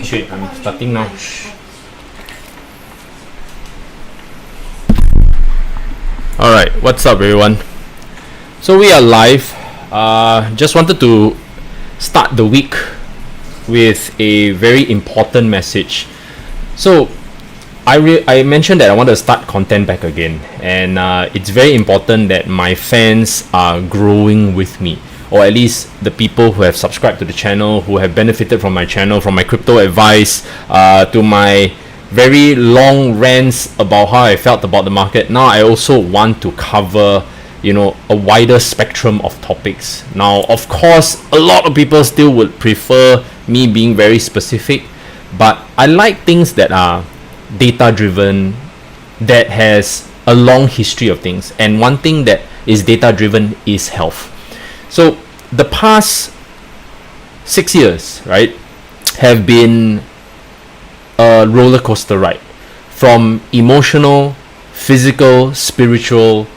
Shit, I'm starting now. Alright, what's up everyone? So we are live. Just wanted to start the week with a very important message. So I mentioned that I want to start content back again, and it's very important that my fans are growing with me, or at least the people who have subscribed to the channel, who have benefited from my channel, from my crypto advice, to my very long rants about how I felt about the market. Now I also want to cover, a wider spectrum of topics. Now, of course, a lot of people still would prefer me being very specific, but I like things that are data driven, that has a long history of things. And one thing that is data driven is health. So the past 6 years, right, have been a roller coaster ride, from emotional, physical, spiritual.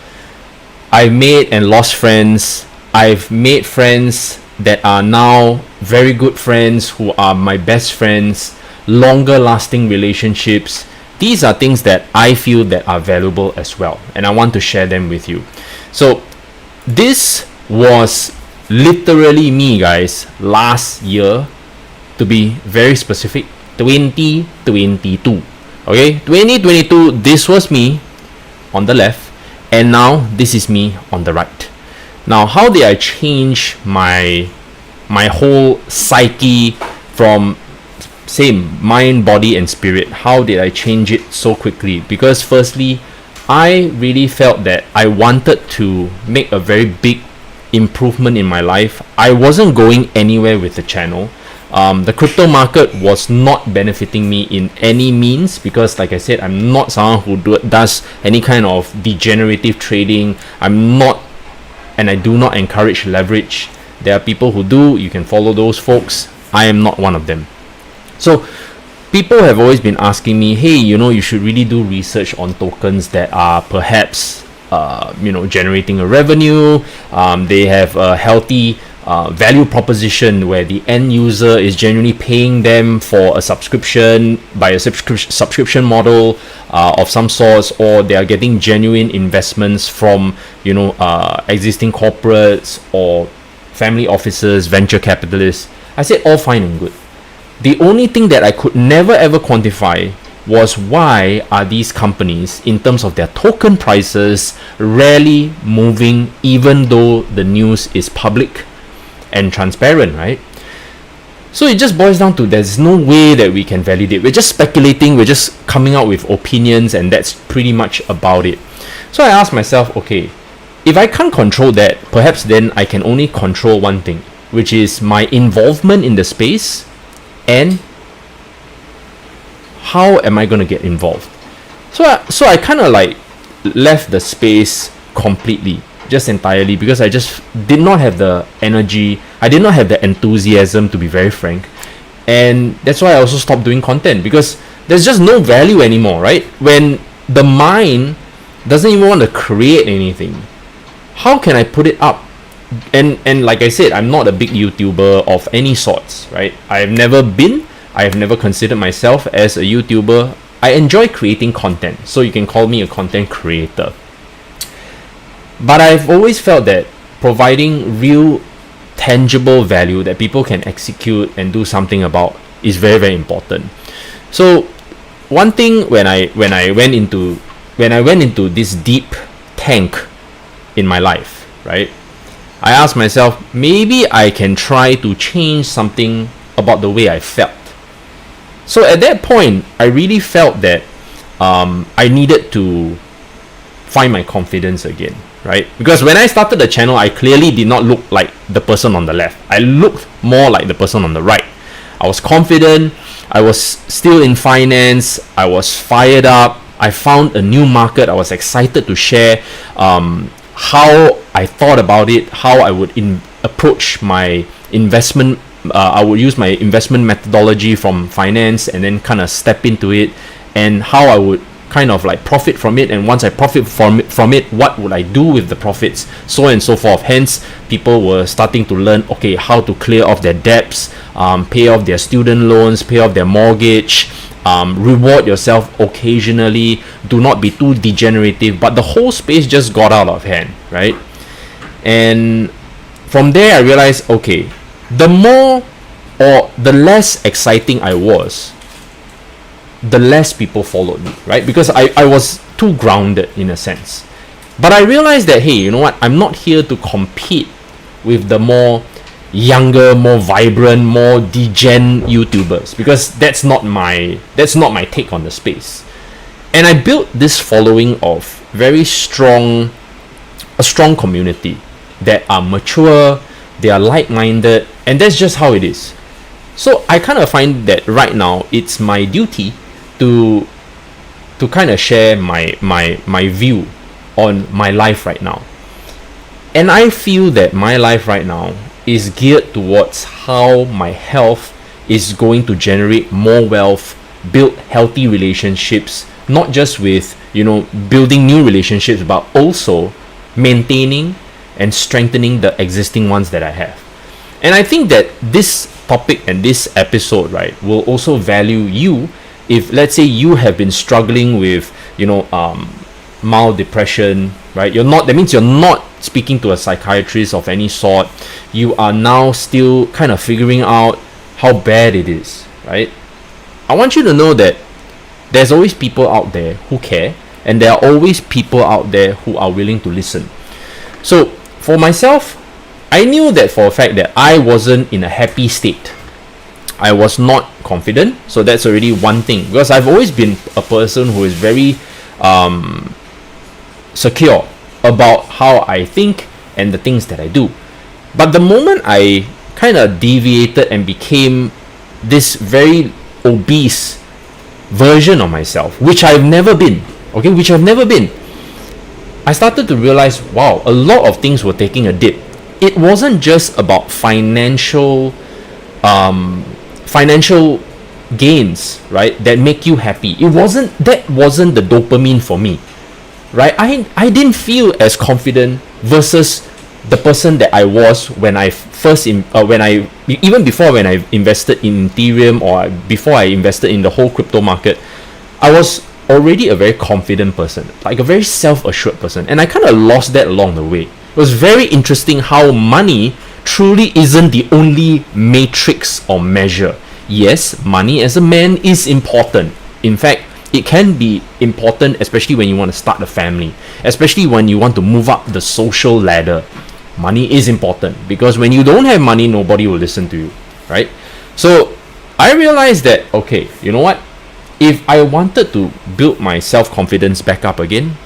I've made and lost friends. I've made friends that are now very good friends, who are my best friends, longer lasting relationships. These are things that I feel that are valuable as well, and I want to share them with you. So this was literally me, guys, last year, to be very specific, 2022. Okay, 2022, this was me on the left, and now this is me on the right. Now, how did I change my whole psyche from same mind, body and spirit? How did I change it so quickly? Because firstly, I really felt that I wanted to make a very big improvement in my life. I wasn't going anywhere with the channel. The crypto market was not benefiting me in any means, because like I said, I'm not someone who does any kind of degenerative trading. And I do not encourage leverage. There are people who do. You can follow those folks. I am not one of them. So people have always been asking me, hey, you should really do research on tokens that are perhaps generating a revenue. They have a healthy value proposition where the end user is genuinely paying them for a subscription by a subscription model of some sort, or they are getting genuine investments from existing corporates or family offices, venture capitalists. I said all fine and good. The only thing that I could never ever quantify was, why are these companies, in terms of their token prices, rarely moving, even though the news is public and transparent, right? So it just boils down to, there's no way that we can validate. We're just speculating, we're just coming out with opinions, and that's pretty much about it. So I asked myself, okay, if I can't control that, perhaps then I can only control one thing, which is my involvement in the space, and how am I going to get involved. So I kind of like left the space completely, just entirely, because I just did not have the energy, I did not have the enthusiasm, to be very frank. And that's why I also stopped doing content, because there's just no value anymore, right? When the mind doesn't even want to create anything, how can I put it up? And like I said, I'm not a big YouTuber of any sorts, right? I have never considered myself as a YouTuber. I enjoy creating content, so you can call me a content creator. But I've always felt that providing real tangible value that people can execute and do something about is very, very important. So one thing, when I went into this deep tank in my life, right, I asked myself, maybe I can try to change something about the way I felt. So at that point, I really felt that I needed to find my confidence again, right? Because when I started the channel, I clearly did not look like the person on the left. I looked more like the person on the right. I was confident. I was still in finance. I was fired up. I found a new market. I was excited to share how I thought about it, how I would approach my investment. I would use my investment methodology from finance and then kind of step into it, and how I would kind of like profit from it, and once I profit from it, what would I do with the profits, so on and so forth. Hence, people were starting to learn, okay, how to clear off their debts, pay off their student loans, pay off their mortgage, reward yourself occasionally, do not be too degenerative. But the whole space just got out of hand, right? And from there I realized, okay, the more or the less exciting I was, the less people followed me, right? Because I was too grounded in a sense. But I realized that, hey, you know what? I'm not here to compete with the more younger, more vibrant, more degen YouTubers, because that's not my take on the space. And I built this following of a strong community that are mature, they are like-minded, and that's just how it is. So I kind of find that right now it's my duty to kind of share my view on my life right now. And I feel that my life right now is geared towards how my health is going to generate more wealth, build healthy relationships, not just with, building new relationships, but also maintaining and strengthening the existing ones that I have. And I think that this topic and this episode, right, will also value you if, let's say, you have been struggling with, mild depression, right? That means you're not speaking to a psychiatrist of any sort. You are now still kind of figuring out how bad it is, right? I want you to know that there's always people out there who care, and there are always people out there who are willing to listen. So for myself, I knew that for a fact that I wasn't in a happy state. I was not confident, so that's already one thing, because I've always been a person who is very secure about how I think and the things that I do. But the moment I kind of deviated and became this very obese version of myself, which I've never been, I started to realize, wow, a lot of things were taking a dip. It wasn't just about financial gains, right, that make you happy. That wasn't the dopamine for me, right? I didn't feel as confident versus the person that I was when I even before when I invested in Ethereum, or before I invested in the whole crypto market. I was already a very confident person, like a very self-assured person, and I kind of lost that along the way. It was very interesting how money truly isn't the only matrix or measure. Yes, money as a man is important. In fact, it can be important, especially when you want to start a family, especially when you want to move up the social ladder. Money is important, because when you don't have money, nobody will listen to you, right? So I realized that, okay, you know what? If I wanted to build my self-confidence back up again,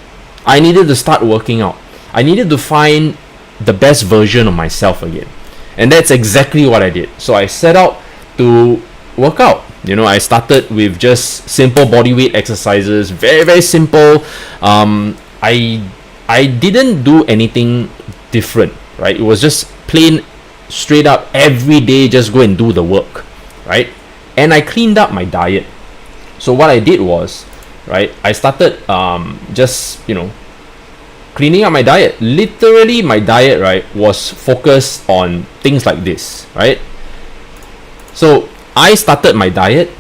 I needed to start working out. I needed to find the best version of myself again. And that's exactly what I did. So I set out to work out. I started with just simple bodyweight exercises, very, very simple. I didn't do anything different, right? It was just plain straight up every day, just go and do the work, right? And I cleaned up my diet. So what I did was, right, I started just cleaning up my diet. Literally, my diet, right, was focused on things like this, right? So I started my diet.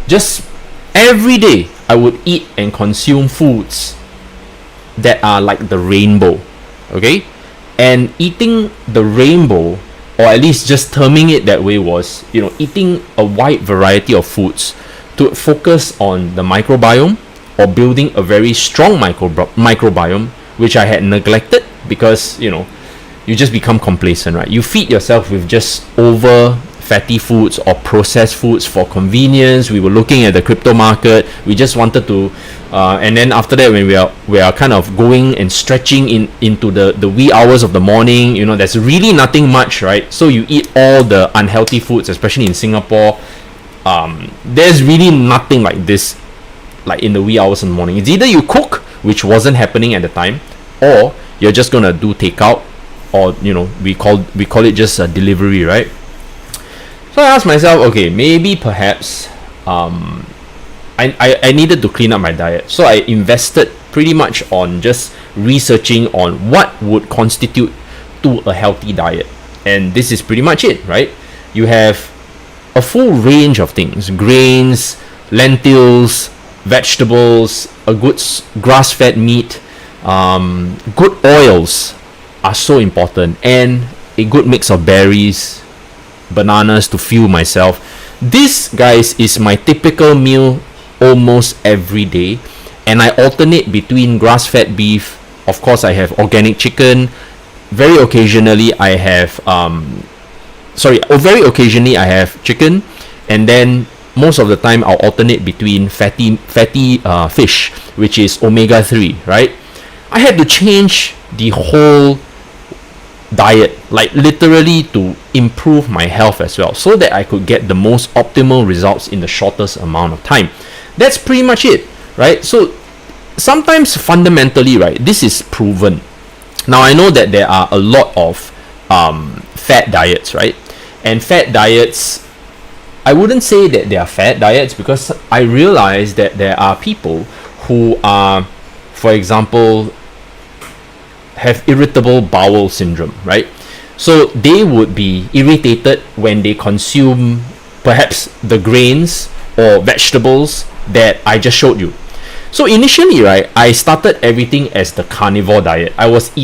Just every day I would eat and consume foods that are like the rainbow, okay? And eating the rainbow, or at least just terming it that way, was eating a wide variety of foods to focus on the microbiome, or building a very strong microbiome, which I had neglected because you just become complacent, right? You feed yourself with just over fatty foods or processed foods for convenience. We were looking at the crypto market. We just wanted to and then after that, when we are kind of going and stretching into the wee hours of the morning, there's really nothing much, right? So you eat all the unhealthy foods, especially in Singapore. There's really nothing like this, like in the wee hours in the morning. It's either you cook, which wasn't happening at the time, or you're just gonna do takeout, or we call it just a delivery, right? So I asked myself, okay, maybe perhaps I needed to clean up my diet. So I invested pretty much on just researching on what would constitute to a healthy diet. And this is pretty much it, right? You have a full range of things: grains, lentils, vegetables, a good grass-fed meat, good oils are so important, and a good mix of berries, bananas to fuel myself. This, guys, is my typical meal almost every day, and I alternate between grass-fed beef. Of course, I have organic chicken. Very occasionally, I have very occasionally I have chicken, and then most of the time I'll alternate between fatty fish, which is omega-3, right? I had to change the whole diet, like literally, to improve my health as well, so that I could get the most optimal results in the shortest amount of time. That's pretty much it, right? So sometimes fundamentally, right, this is proven. Now I know that there are a lot of fad diets, right? And fad diets, I wouldn't say that they are fad diets, because I realize that there are people who are, for example, have irritable bowel syndrome, right? So they would be irritated when they consume perhaps the grains or vegetables that I just showed you. So initially, right, I started everything as the carnivore diet. I wasn't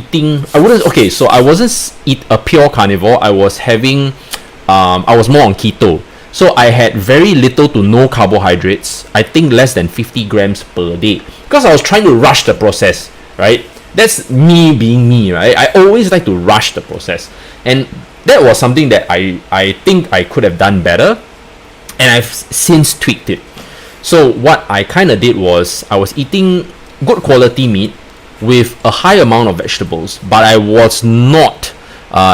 a pure carnivore. I was more on keto. So I had very little to no carbohydrates. I think less than 50 grams per day, because I was trying to rush the process, right? That's me being me, right? I always like to rush the process. And that was something that I think I could have done better, and I've since tweaked it. So what I kind of did was, I was eating good quality meat with a high amount of vegetables, but I was not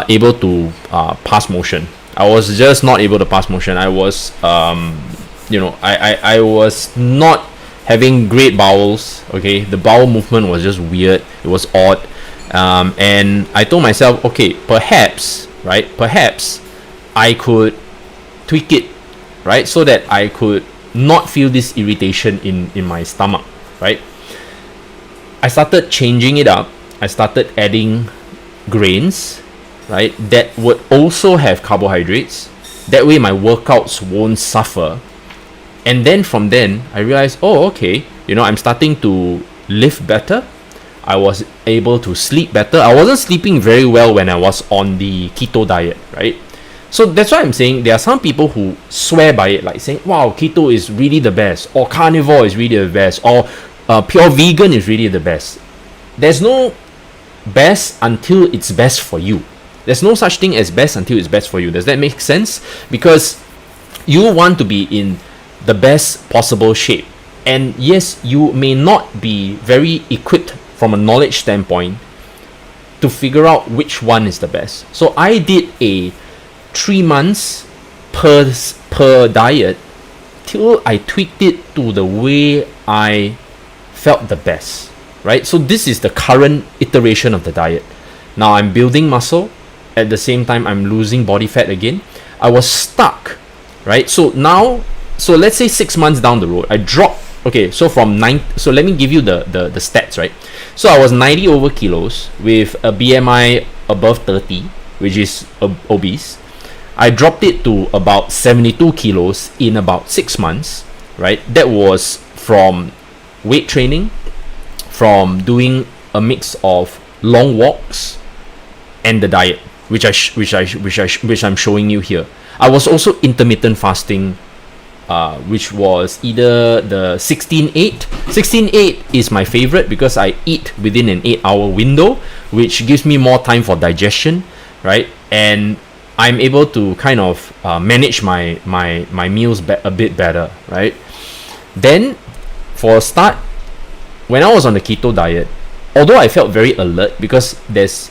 able to pass motion. I was just not able to pass motion. I was, I was not having great bowels. Okay, the bowel movement was just weird. It was odd, and I told myself, okay, perhaps I could tweak it, right, so that I could not feel this irritation in my stomach, right? I started changing it up. I started adding grains, right, that would also have carbohydrates. That way my workouts won't suffer. And then from then I realized, oh, okay, I'm starting to live better. I was able to sleep better. I wasn't sleeping very well when I was on the keto diet, right? So that's why I'm saying there are some people who swear by it, like saying, wow, keto is really the best, or carnivore is really the best, or pure vegan is really the best. There's no best until it's best for you. There's no such thing as best until it's best for you. Does that make sense? Because you want to be in the best possible shape. And yes, you may not be very equipped from a knowledge standpoint to figure out which one is the best. So I did a 3 months per diet till I tweaked it to the way I felt the best, right? So this is the current iteration of the diet. Now I'm building muscle, at the same time I'm losing body fat again. I was stuck, right? So let's say 6 months down the road, I dropped. Okay, so so let me give you the stats, right? So I was 90 over kilos with a BMI above 30, which is obese. I dropped it to about 72 kilos in about 6 months, right? That was from weight training, from doing a mix of long walks and the diet, which I'm showing you here. I was also intermittent fasting, which was either the 16-8. 16-8 is my favorite because I eat within an 8-hour window, which gives me more time for digestion, right? And I'm able to kind of manage my meals a bit better, right? Then, for a start, when I was on the keto diet, although I felt very alert because there's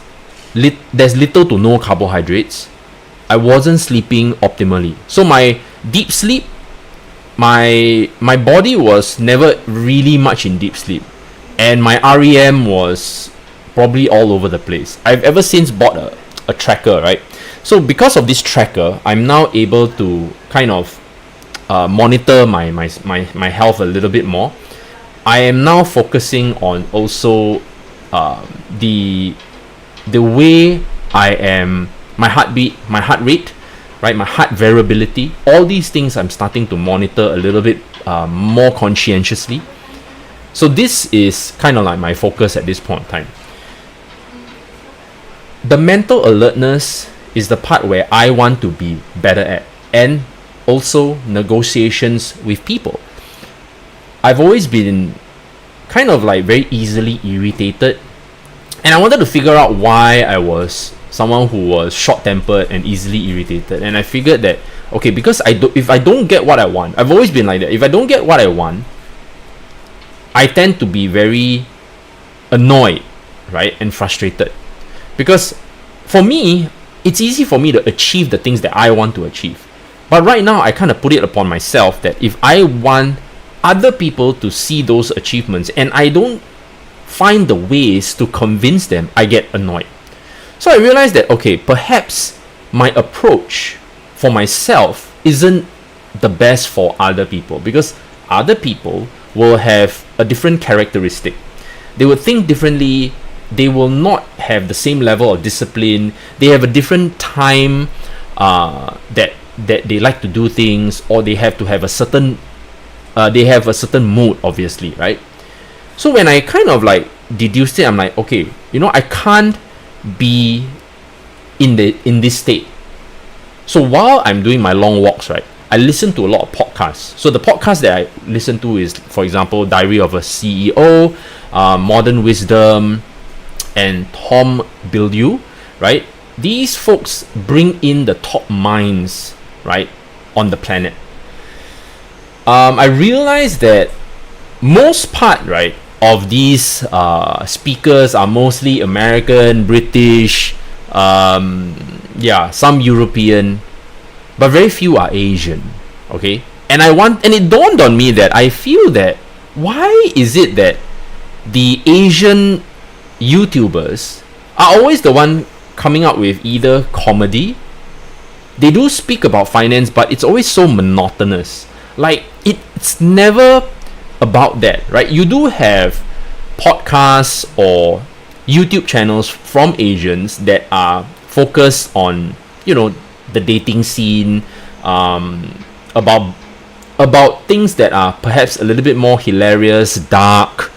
little to no carbohydrates, I wasn't sleeping optimally. So my deep sleep, my body was never really much in deep sleep, and my REM was probably all over the place. I've ever since bought a tracker, right? So because of this tracker, I'm now able to kind of monitor my health a little bit more, I am now focusing on also the way I am, my heartbeat, my heart rate, right, my heart variability. All these things I'm starting to monitor a little bit more conscientiously. So this is kind of like my focus at this point in time. The mental alertness is the part where I want to be better at, and also negotiations with people. I've always been kind of like very easily irritated, and I wanted to figure out why I was someone who was short-tempered and easily irritated. And I figured that, okay, because if I don't get what I want, I've always been like that. If I don't get what I want, I tend to be very annoyed, right, and frustrated. Because for me, it's easy for me to achieve the things that I want to achieve. But right now, I kind of put it upon myself that if I want other people to see those achievements and I don't find the ways to convince them, I get annoyed. So I realized that, okay, perhaps my approach for myself isn't the best for other people, because other people will have a different characteristic. They will think differently. They will not have the same level of discipline. They have a different time that they like to do things, or they have to have a certain mood, obviously, right? So when I kind of like deduced it, I'm like, okay, I can't be in this state. So while I'm doing my long walks, right, I listen to a lot of podcasts. So the podcast that I listen to is, for example, Diary of a CEO, Modern Wisdom, and Tom Bilyeu, right? These folks bring in the top minds, right, on the planet. I realized that most part, right, of these speakers are mostly American, British, some European, but very few are Asian. Okay, and it dawned on me that I feel that why is it that the Asian YouTubers are always the one coming up with either comedy, they do speak about finance, but it's always so monotonous. Like it's never about that, right? You do have podcasts or YouTube channels from Asians that are focused on, the dating scene, about things that are perhaps a little bit more hilarious, dark,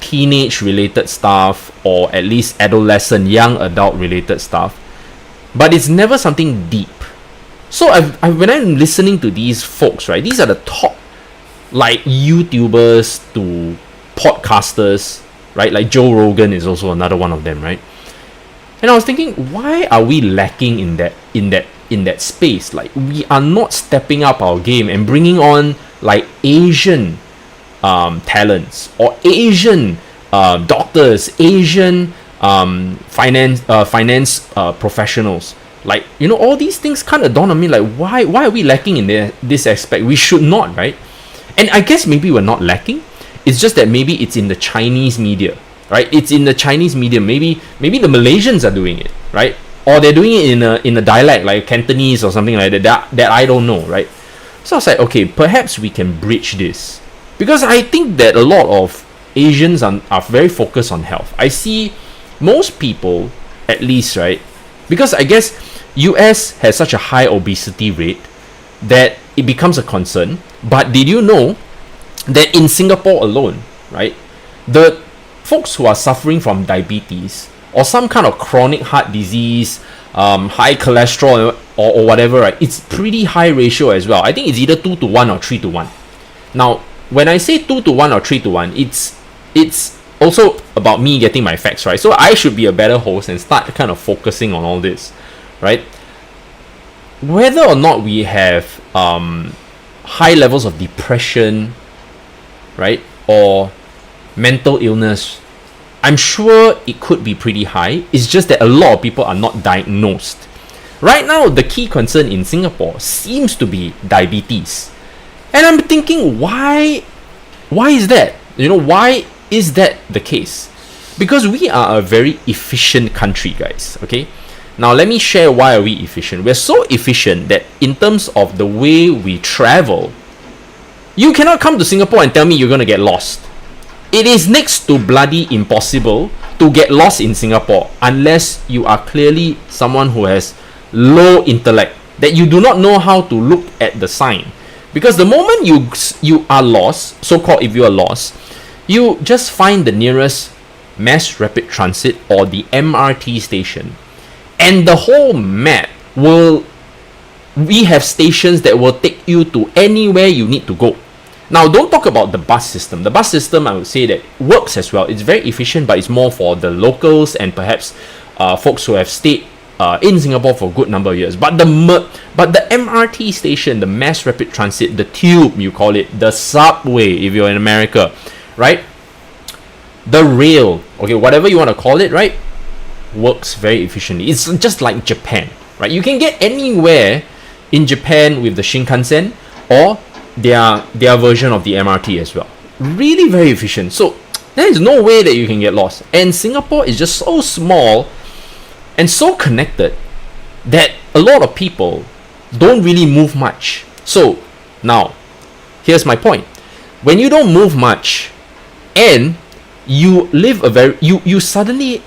teenage related stuff, or at least adolescent, young adult related stuff. But it's never something deep. So when I'm listening to these folks, right, these are the top like YouTubers to podcasters, right? Like Joe Rogan is also another one of them, right? And I was thinking, why are we lacking in that space? Like, we are not stepping up our game and bringing on like Asian talents, or Asian doctors, Asian finance professionals. Like, all these things kind of dawn on me, like, why are we lacking in this aspect? We should not, right? And I guess maybe we're not lacking. It's just that maybe it's in the Chinese media, right? It's in the Chinese media. Maybe the Malaysians are doing it, right? Or they're doing it in a dialect like Cantonese or something like that I don't know, right? So I was like, okay, perhaps we can bridge this, because I think that a lot of Asians are very focused on health. I see most people, at least, right? Because I guess US has such a high obesity rate that it becomes a concern. But did you know that in Singapore alone, right, the folks who are suffering from diabetes or some kind of chronic heart disease, high cholesterol or whatever, right, it's pretty high ratio as well. I think it's either 2-1 or 3-1. Now, when I say 2-1 or 3-1, it's also about me getting my facts right. So I should be a better host and start kind of focusing on all this, right? Whether or not we have high levels of depression, right, or mental illness, I'm sure it could be pretty high. It's just that a lot of people are not diagnosed. Right now, the key concern in Singapore seems to be diabetes. And I'm thinking, why is that? Why is that the case? Because we are a very efficient country, guys, okay? Now let me share why are we efficient. We're so efficient that in terms of the way we travel, you cannot come to Singapore and tell me you're going to get lost. It is next to bloody impossible to get lost in Singapore unless you are clearly someone who has low intellect, that you do not know how to look at the sign. Because the moment you are lost, so-called if you are lost, you just find the nearest mass rapid transit or the MRT station. And the whole map we have stations that will take you to anywhere you need to go. Now, don't talk about the bus system. The bus system, I would say that works as well. It's very efficient, but it's more for the locals and perhaps folks who have stayed in Singapore for a good number of years. But the MRT station, the mass rapid transit, the tube, you call it, the subway if you're in America, right? The rail, okay, whatever you want to call it, right, works very efficiently. It's just like Japan, right? You can get anywhere in Japan with the Shinkansen or their version of the MRT as well. Really very efficient. So there is no way that you can get lost. And Singapore is just so small and so connected that a lot of people don't really move much. So now, here's my point. When you don't move much and you live you suddenly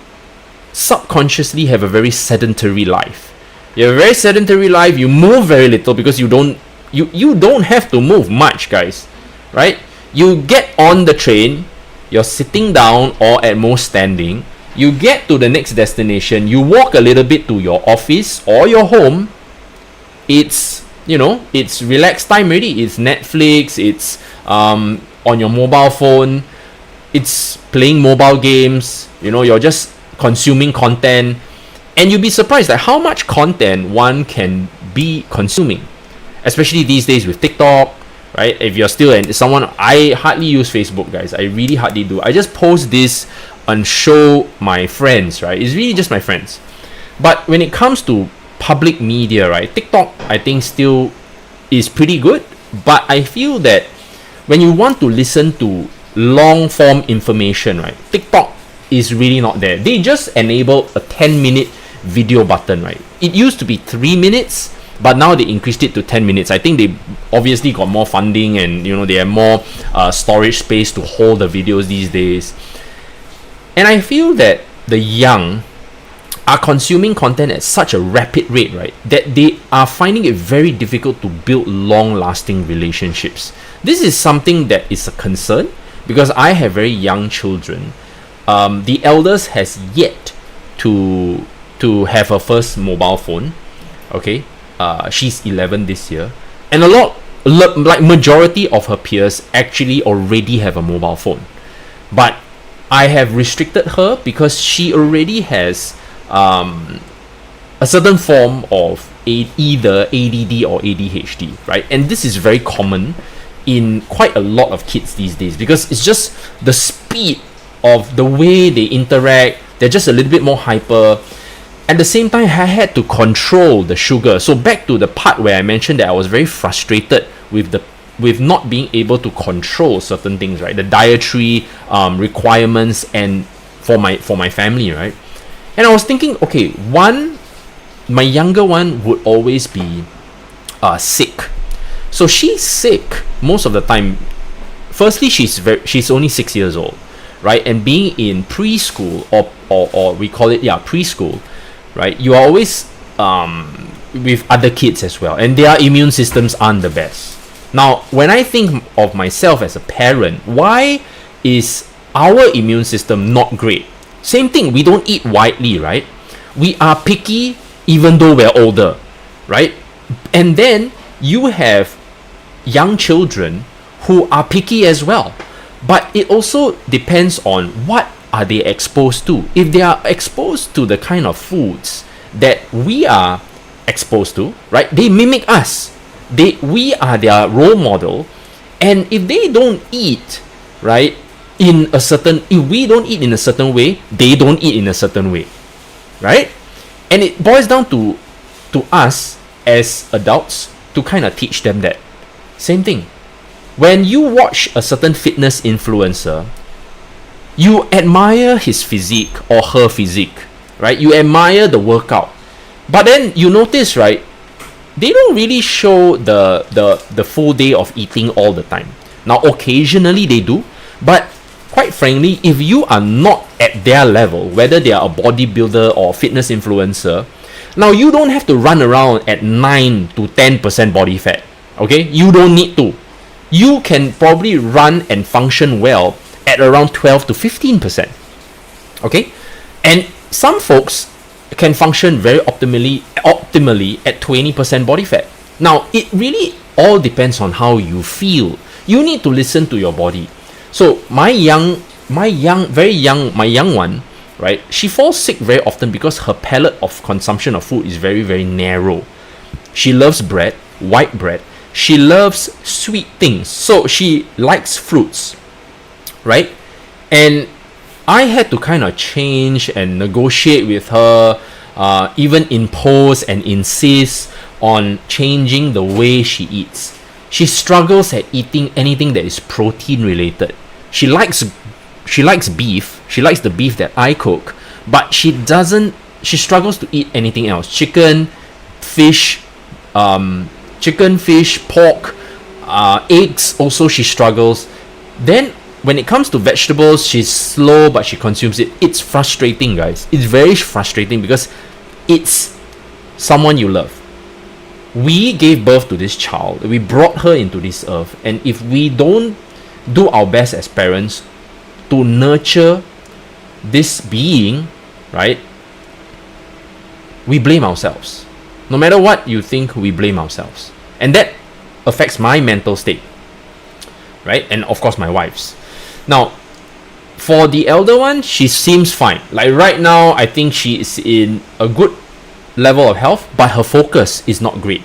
subconsciously have a very sedentary life. You have a very sedentary life, you move very little because you don't have to move much, guys, right? You get on the train, you're sitting down or at most standing, you get to the next destination, you walk a little bit to your office or your home. It's relaxed time already. It's Netflix, it's on your mobile phone, it's playing mobile games, you're just consuming content, and you'll be surprised at how much content one can be consuming, especially these days with TikTok, right? If you're still someone, I hardly use Facebook, guys. I really hardly do. I just post this and show my friends, right? It's really just my friends. But when it comes to public media, right, TikTok, I think still is pretty good. But I feel that when you want to listen to long form information, right, TikTok is really not there. They just enabled a 10-minute video button, right? It used to be 3 minutes, but now they increased it to 10 minutes. I think they obviously got more funding and they have more storage space to hold the videos these days. And I feel that the young are consuming content at such a rapid rate, right, that they are finding it very difficult to build long-lasting relationships. This is something that is a concern because I have very young children. The eldest has yet to have her first mobile phone. Okay, she's 11 this year, and like majority of her peers actually already have a mobile phone. But I have restricted her because she already has a certain form of either ADD or ADHD, right? And this is very common in quite a lot of kids these days because it's just the speed of the way they interact. They're just a little bit more hyper. At the same time, I had to control the sugar. So back to the part where I mentioned that I was very frustrated with not being able to control certain things, right? The dietary requirements and for my family, right? And I was thinking, okay, my younger one would always be sick. So she's sick most of the time. Firstly, she's only 6 years old, right? And being in preschool or we call it preschool, right? You are always with other kids as well, and their immune systems aren't the best. Now, when I think of myself as a parent, why is our immune system not great? Same thing, we don't eat widely, right? We are picky even though we're older, right? And then you have young children who are picky as well. But it also depends on what are they exposed to. If they are exposed to the kind of foods that we are exposed to, right? They mimic us. We are their role model. And if they don't eat, right, if we don't eat in a certain way, they don't eat in a certain way, right? And it boils down to us as adults to kind of teach them that. Same thing. When you watch a certain fitness influencer, you admire his physique or her physique, right? You admire the workout. But then you notice, right, they don't really show the full day of eating all the time. Now, occasionally they do, but quite frankly, if you are not at their level, whether they are a bodybuilder or fitness influencer, now you don't have to run around at 9 to 10% body fat. Okay, you don't need to. You can probably run and function well at around 12 to 15%. Okay, and some folks can function very optimally at 20% body fat. Now, it really all depends on how you feel. You need to listen to your body. So my young one, right? She falls sick very often because her palate of consumption of food is very, very narrow. She loves bread, white bread. She loves sweet things. So she likes fruits, right? And I had to kind of change and negotiate with her, even impose and insist on changing the way she eats. She struggles at eating anything that is protein related. She likes beef. She likes the beef that I cook, but she struggles to eat anything else. Chicken, fish, pork, eggs also she struggles. Then when it comes to vegetables, she's slow, but she consumes it. It's frustrating, guys. It's very frustrating because it's someone you love. We gave birth to this child. We brought her into this earth. And if we don't do our best as parents to nurture this being, right, we blame ourselves. No matter what you think, we blame ourselves. And that affects my mental state, right? And of course, my wife's. Now, for the elder one, she seems fine. Like right now, I think she is in a good level of health, but her focus is not great.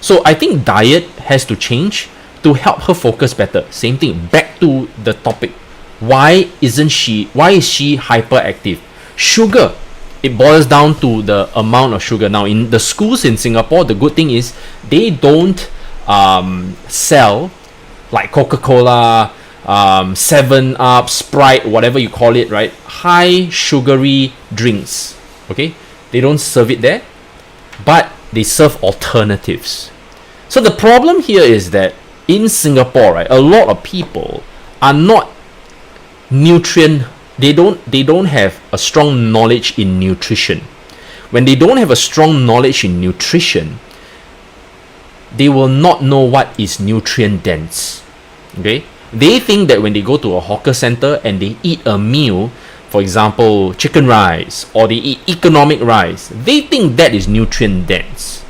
So I think diet has to change to help her focus better. Same thing, back to the topic. Why is she hyperactive? Sugar. It boils down to the amount of sugar. Now, in the schools in Singapore, the good thing is they don't sell like Coca-Cola, 7-Up, Sprite, whatever you call it, right? High sugary drinks. Okay? They don't serve it there, but they serve alternatives. So the problem here is that in Singapore, right, a lot of people are not they don't have a strong knowledge in nutrition. When they don't have a strong knowledge in nutrition, they will not know what is nutrient dense. Okay? They think that when they go to a hawker center and they eat a meal, for example, chicken rice, or they eat economic rice, they think that is nutrient dense.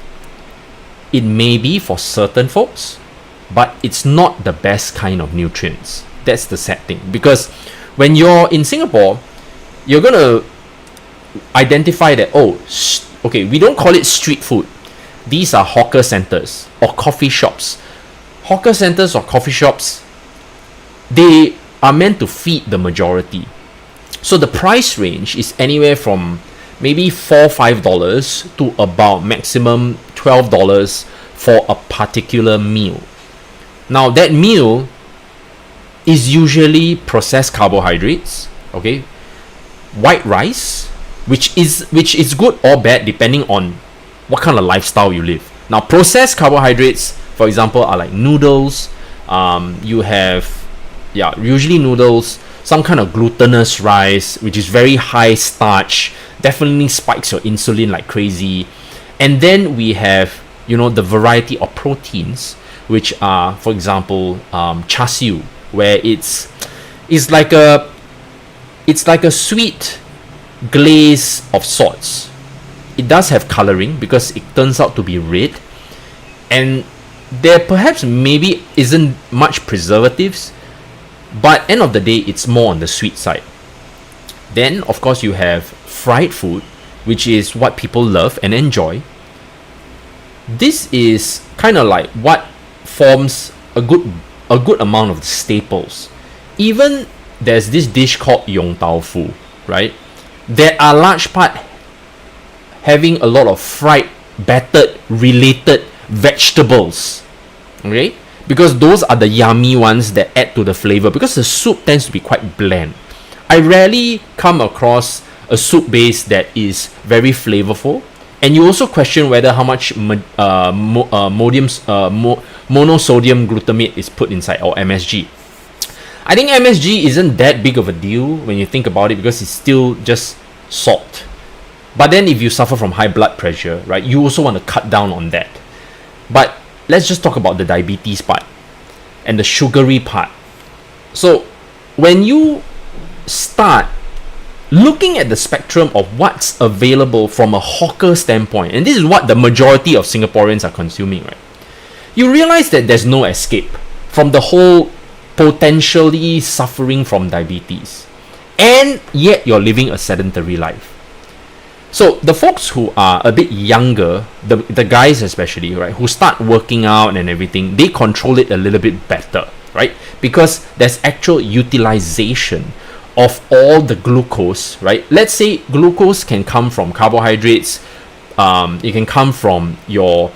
It may be for certain folks, but it's not the best kind of nutrients. That's the sad thing. Because when you're in Singapore, you're going to identify that, okay, we don't call it street food. These are hawker centers or coffee shops. Hawker centers or coffee shops, they are meant to feed the majority. So the price range is anywhere from maybe $4-5 to about maximum $12 for a particular meal. Now that meal is usually processed carbohydrates, okay, white rice, which is good or bad depending on what kind of lifestyle you live. Now processed carbohydrates, for example, are like noodles. You have usually noodles, some kind of glutinous rice, which is very high starch, definitely spikes your insulin like crazy. And then we have, the variety of proteins, which are, for example, char siu, where it's like a sweet glaze of sorts. It does have coloring because it turns out to be red, and there perhaps maybe isn't much preservatives, but end of the day, it's more on the sweet side. Then, of course, you have fried food, which is what people love and enjoy. This is kind of like what forms a good amount of the staples. Even there's this dish called yong tau fu, right? There are large part having a lot of fried, battered, related vegetables, okay? Because those are the yummy ones that add to the flavor, because the soup tends to be quite bland. I rarely come across a soup base that is very flavorful. And you also question whether how much monosodium glutamate is put inside, or MSG. I think MSG isn't that big of a deal when you think about it, because it's still just salt. But then if you suffer from high blood pressure, right, you also want to cut down on that. But let's just talk about the diabetes part and the sugary part. So when you start looking at the spectrum of what's available from a hawker standpoint, and this is what the majority of Singaporeans are consuming, right, you realize that there's no escape from the whole potentially suffering from diabetes, and yet you're living a sedentary life. So the folks who are a bit younger, the guys especially, right, who start working out and everything, they control it a little bit better, right? Because there's actual utilization of all the glucose, right? Let's say glucose can come from carbohydrates, it can come from your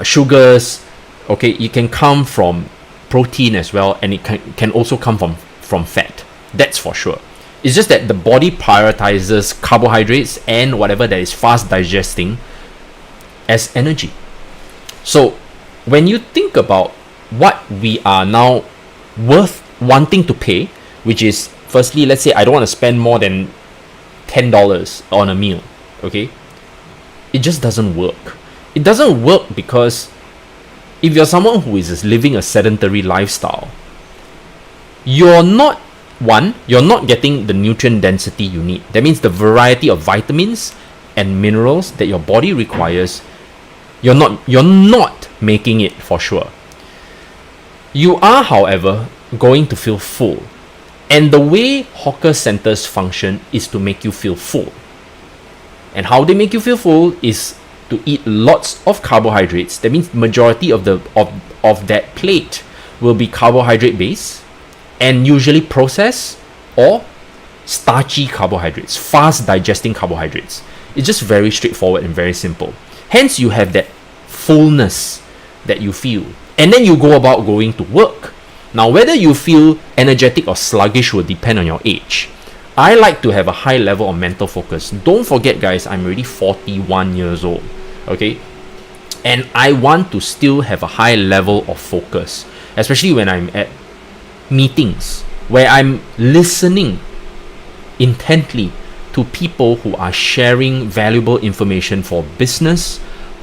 sugars, okay, it can come from protein as well, and it can also come from fat. That's for sure. It's just that the body prioritizes carbohydrates and whatever that is fast digesting as energy. So when you think about what we are now worth wanting to pay, which is, firstly, let's say I don't want to spend more than $10 on a meal, okay? It just doesn't work. It doesn't work because if you're someone who is living a sedentary lifestyle, you're not getting the nutrient density you need. That means the variety of vitamins and minerals that your body requires, you're not making it for sure. You are, however, going to feel full. And the way hawker centers function is to make you feel full. And how they make you feel full is to eat lots of carbohydrates. That means majority of that plate will be carbohydrate based, and usually processed or starchy carbohydrates, fast digesting carbohydrates. It's just very straightforward and very simple. Hence, you have that fullness that you feel. And then you go about going to work. Now, whether you feel energetic or sluggish will depend on your age. I like to have a high level of mental focus. Don't forget, guys, I'm already 41 years old, okay? And I want to still have a high level of focus, especially when I'm at meetings where I'm listening intently to people who are sharing valuable information for business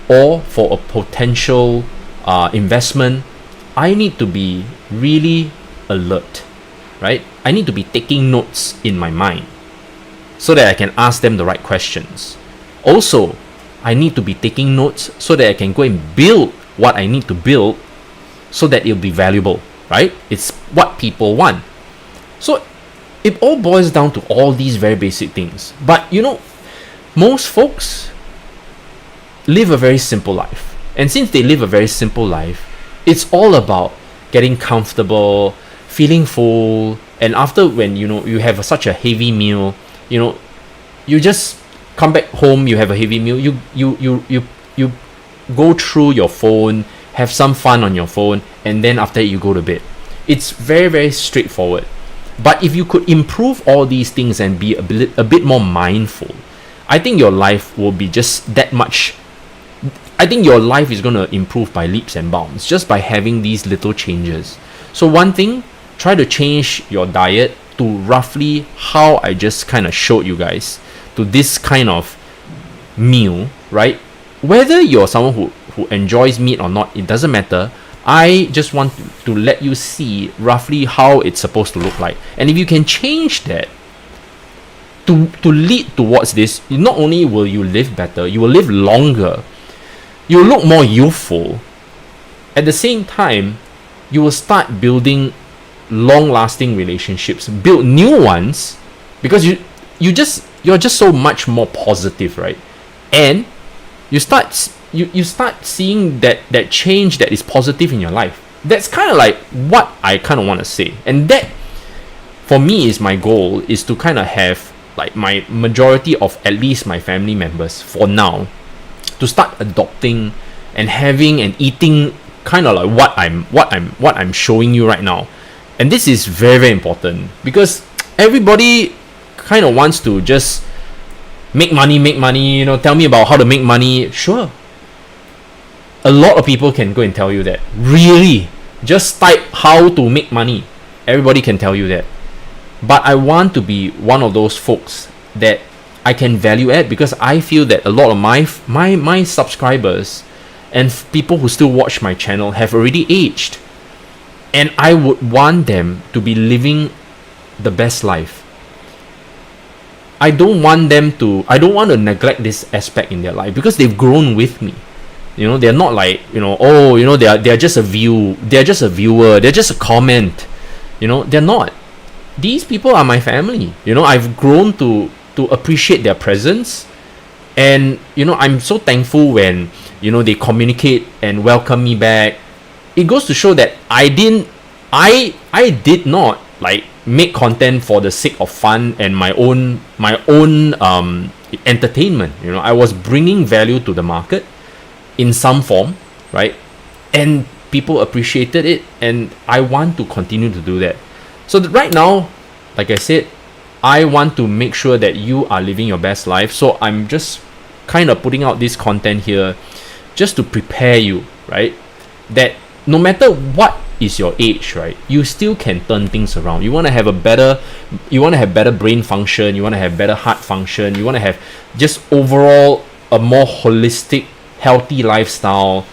or for a potential investment. I need to be really alert, right? I need to be taking notes in my mind so that I can ask them the right questions. Also, I need to be taking notes so that I can go and build what I need to build so that it'll be valuable, right? It's what people want. So it all boils down to all these very basic things. But you know, most folks live a very simple life. And since they live a very simple life, it's all about getting comfortable, feeling full, and after when you have such a heavy meal, you just come back home, you have a heavy meal, you go through your phone, have some fun on your phone, and then after you go to bed. It's very, very straightforward. But if you could improve all these things and be a bit more mindful, I think your life will be just that much. I think your life is going to improve by leaps and bounds just by having these little changes. So one thing, try to change your diet to roughly how I just kind of showed you guys, to this kind of meal, right? Whether you're someone who enjoys meat or not, it doesn't matter. I just want to let you see roughly how it's supposed to look like. And if you can change that to lead towards this, not only will you live better, you will live longer, you will look more youthful. At the same time, you will start building long-lasting relationships, build new ones, because you're just so much more positive, right? And you start seeing that change that is positive in your life. That's kind of like what I kind of want to say. And that, for me, is my goal, is to kind of have like my majority of at least my family members for now to start adopting and having and eating kind of like what I'm showing you right now. And this is very, very important because everybody kind of wants to just make money, you know, tell me about how to make money. Sure, a lot of people can go and tell you that. Really, just type how to make money, everybody can tell you that. But I want to be one of those folks that I can value add, because I feel that a lot of my subscribers and people who still watch my channel have already aged, and I would want them to be living the best life. I don't want to neglect this aspect in their life, because they've grown with me. You know, they're not like, you know, oh, you know, they're just a viewer, they're just a comment. You know, they're not. These people are my family. You know, I've grown to appreciate their presence, and you know, I'm so thankful when, you know, they communicate and welcome me back. It goes to show that I did not like make content for the sake of fun and my own entertainment. You know, I was bringing value to the market in some form, right? And people appreciated it, and I want to continue to do that. So right now, like I said, I want to make sure that you are living your best life. So I'm just kind of putting out this content here just to prepare you, right? That no matter what is your age, right, you still can turn things around. You want to have better brain function, you want to have better heart function, you want to have just overall a more holistic, healthy lifestyle.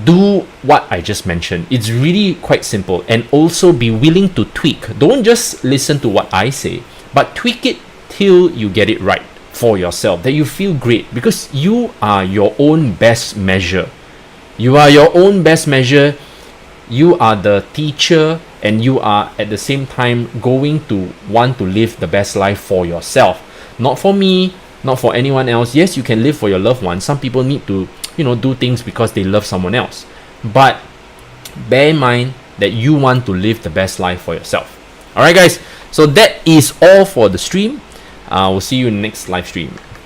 Do what I just mentioned. It's really quite simple, and also be willing to tweak. Don't just listen to what I say, but tweak it till you get it right for yourself, that you feel great, because you are your own best measure. You are your own best measure. You are the teacher, and you are at the same time going to want to live the best life for yourself, not for me, not for anyone else. Yes, you can live for your loved ones. Some people need to, you know, do things because they love someone else, but bear in mind that you want to live the best life for yourself. Alright guys, so that is all for the stream. We'll see you in the next live stream.